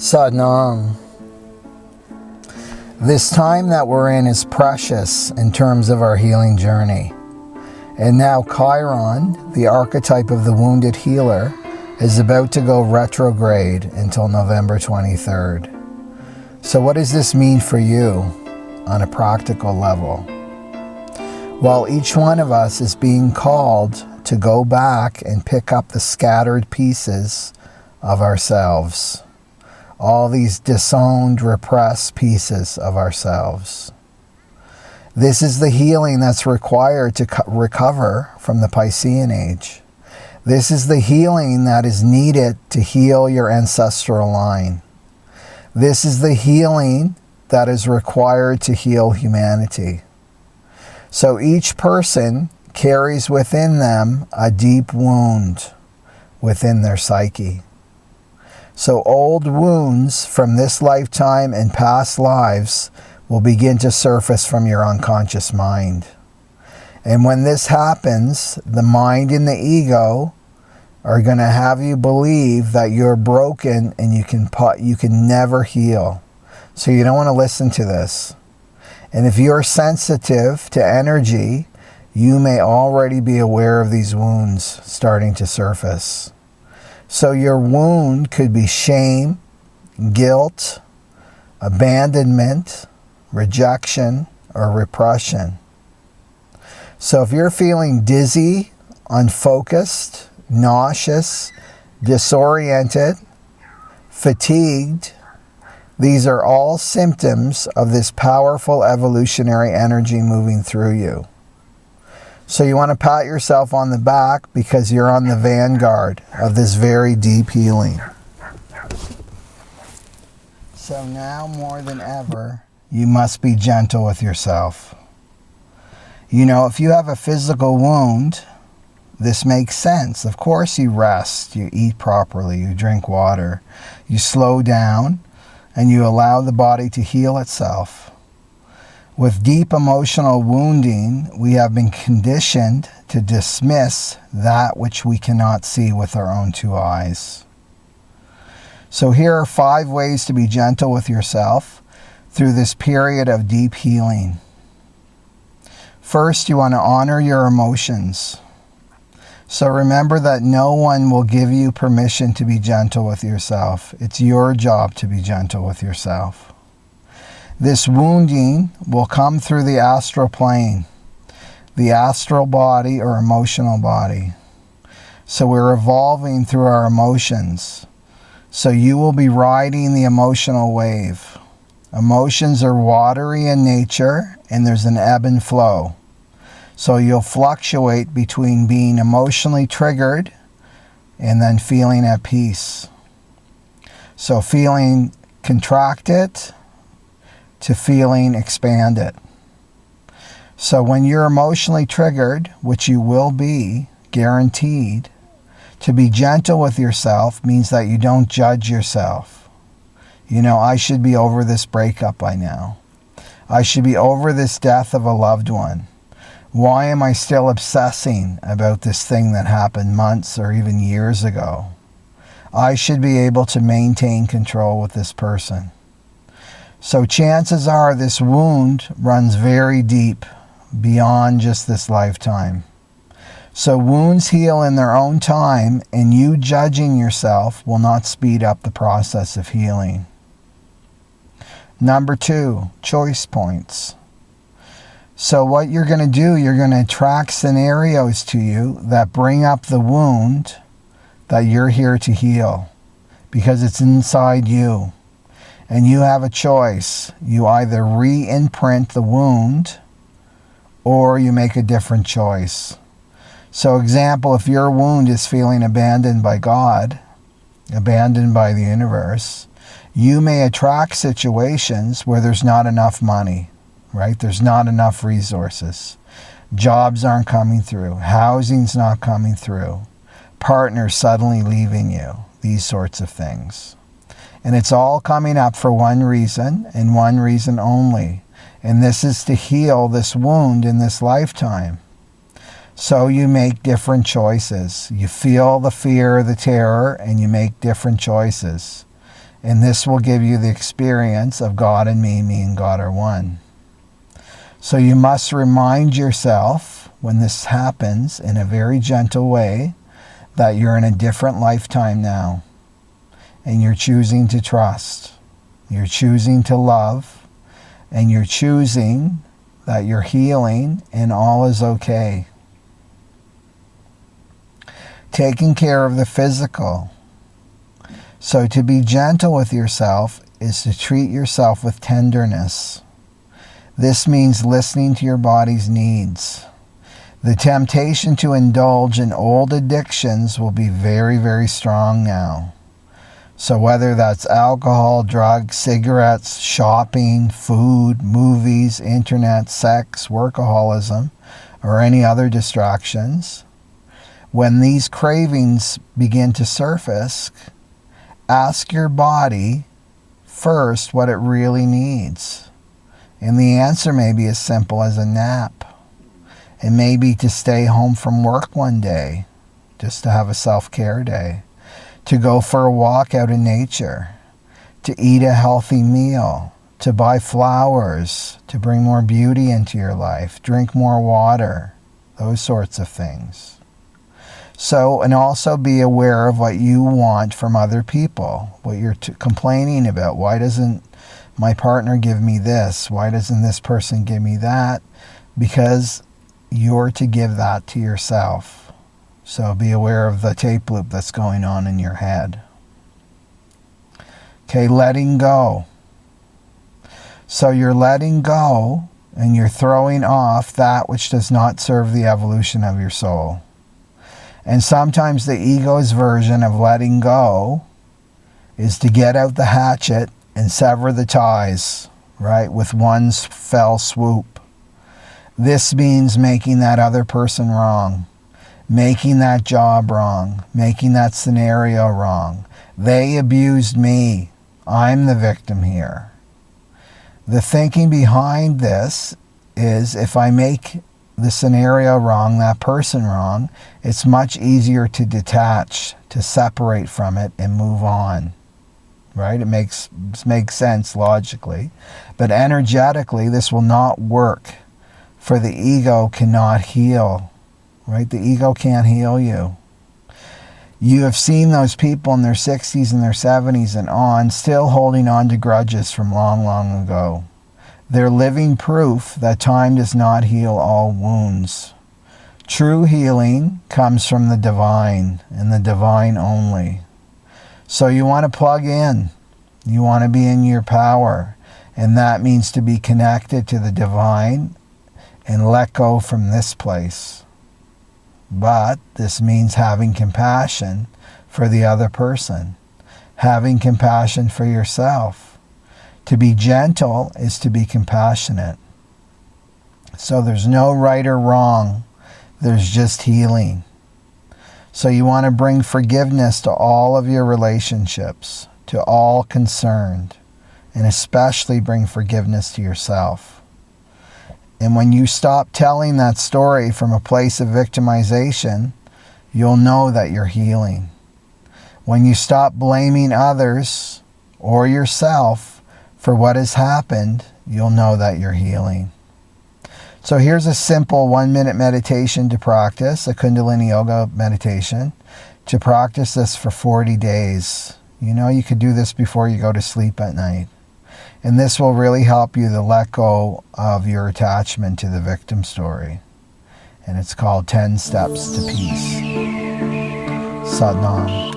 Sadnam. This time that we're in is precious in terms of our healing journey. And now Chiron, the archetype of the wounded healer, is about to go retrograde until November 23rd. So what does this mean for you on a practical level? Well, each one of us is being called to go back and pick up the scattered pieces of ourselves. All these disowned, repressed pieces of ourselves. This is the healing that's required to recover from the Piscean Age. This is the healing that is needed to heal your ancestral line. This is the healing that is required to heal humanity. So each person carries within them a deep wound within their psyche. So old wounds from this lifetime and past lives will begin to surface from your unconscious mind. And when this happens, the mind and the ego are going to have you believe that you're broken and you can never heal. So you don't want to listen to this. And if you're sensitive to energy, you may already be aware of these wounds starting to surface. So your wound could be shame, guilt, abandonment, rejection, or repression. So if you're feeling dizzy, unfocused, nauseous, disoriented, fatigued, these are all symptoms of this powerful evolutionary energy moving through you. So you want to pat yourself on the back because you're on the vanguard of this very deep healing. So now more than ever, you must be gentle with yourself. You know, if you have a physical wound, this makes sense. Of course you rest, you eat properly, you drink water, you slow down, and you allow the body to heal itself. With deep emotional wounding, we have been conditioned to dismiss that which we cannot see with our own two eyes. So here are 5 ways to be gentle with yourself through this period of deep healing. First, you want to honor your emotions. So remember that no one will give you permission to be gentle with yourself. It's your job to be gentle with yourself. This wounding will come through the astral plane, the astral body or emotional body. So we're evolving through our emotions. So you will be riding the emotional wave. Emotions are watery in nature and there's an ebb and flow. So you'll fluctuate between being emotionally triggered and then feeling at peace. So feeling contracted to feeling expanded. So when you're emotionally triggered, which you will be, guaranteed, to be gentle with yourself means that you don't judge yourself. You know, I should be over this breakup by now. I should be over this death of a loved one. Why am I still obsessing about this thing that happened months or even years ago? I should be able to maintain control with this person. So chances are this wound runs very deep beyond just this lifetime. So wounds heal in their own time, and you judging yourself will not speed up the process of healing. Number 2, choice points. So what you're going to do, you're going to attract scenarios to you that bring up the wound that you're here to heal because it's inside you. And you have a choice. You either re-imprint the wound or you make a different choice. So example, if your wound is feeling abandoned by God, abandoned by the universe, you may attract situations where there's not enough money, right? There's not enough resources. Jobs aren't coming through. Housing's not coming through. Partners suddenly leaving you. These sorts of things. And it's all coming up for one reason and one reason only. And this is to heal this wound in this lifetime. So you make different choices. You feel the fear, the terror, and you make different choices. And this will give you the experience of God and me and God are one. So you must remind yourself when this happens in a very gentle way that you're in a different lifetime now. And you're choosing to trust. You're choosing to love. And you're choosing that you're healing and all is okay. Taking care of the physical. So to be gentle with yourself is to treat yourself with tenderness. This means listening to your body's needs. The temptation to indulge in old addictions will be very, very strong now. So whether that's alcohol, drugs, cigarettes, shopping, food, movies, internet, sex, workaholism, or any other distractions, when these cravings begin to surface, ask your body first what it really needs. And the answer may be as simple as a nap. It may be to stay home from work one day, just to have a self-care day. To go for a walk out in nature, to eat a healthy meal, to buy flowers, to bring more beauty into your life, drink more water, those sorts of things. So, and also be aware of what you want from other people, what you're complaining about. Why doesn't my partner give me this? Why doesn't this person give me that? Because you're to give that to yourself. So be aware of the tape loop that's going on in your head. Okay, letting go. So you're letting go and you're throwing off that which does not serve the evolution of your soul. And sometimes the ego's version of letting go is to get out the hatchet and sever the ties, right, with one fell swoop. This means making that other person wrong. Making that job wrong, making that scenario wrong. They abused me. I'm the victim here. The thinking behind this is if I make the scenario wrong, that person wrong, it's much easier to detach, to separate from it and move on. Right? It makes sense logically. But energetically, this will not work, for the ego cannot heal. Right? The ego can't heal you. You have seen those people in their 60s and their 70s and on, still holding on to grudges from long, long ago. They're living proof that time does not heal all wounds. True healing comes from the divine, and the divine only. So you want to plug in. You want to be in your power. And that means to be connected to the divine and let go from this place. But this means having compassion for the other person, having compassion for yourself. To be gentle is to be compassionate. So there's no right or wrong, there's just healing. So you want to bring forgiveness to all of your relationships, to all concerned, and especially bring forgiveness to yourself. And when you stop telling that story from a place of victimization, you'll know that you're healing. When you stop blaming others or yourself for what has happened, you'll know that you're healing. So here's a simple 1-minute meditation to practice, a Kundalini Yoga meditation, to practice this for 40 days. You know, you could do this before you go to sleep at night. And this will really help you to let go of your attachment to the victim story. And it's called 10 Steps to Peace. Sat Nam.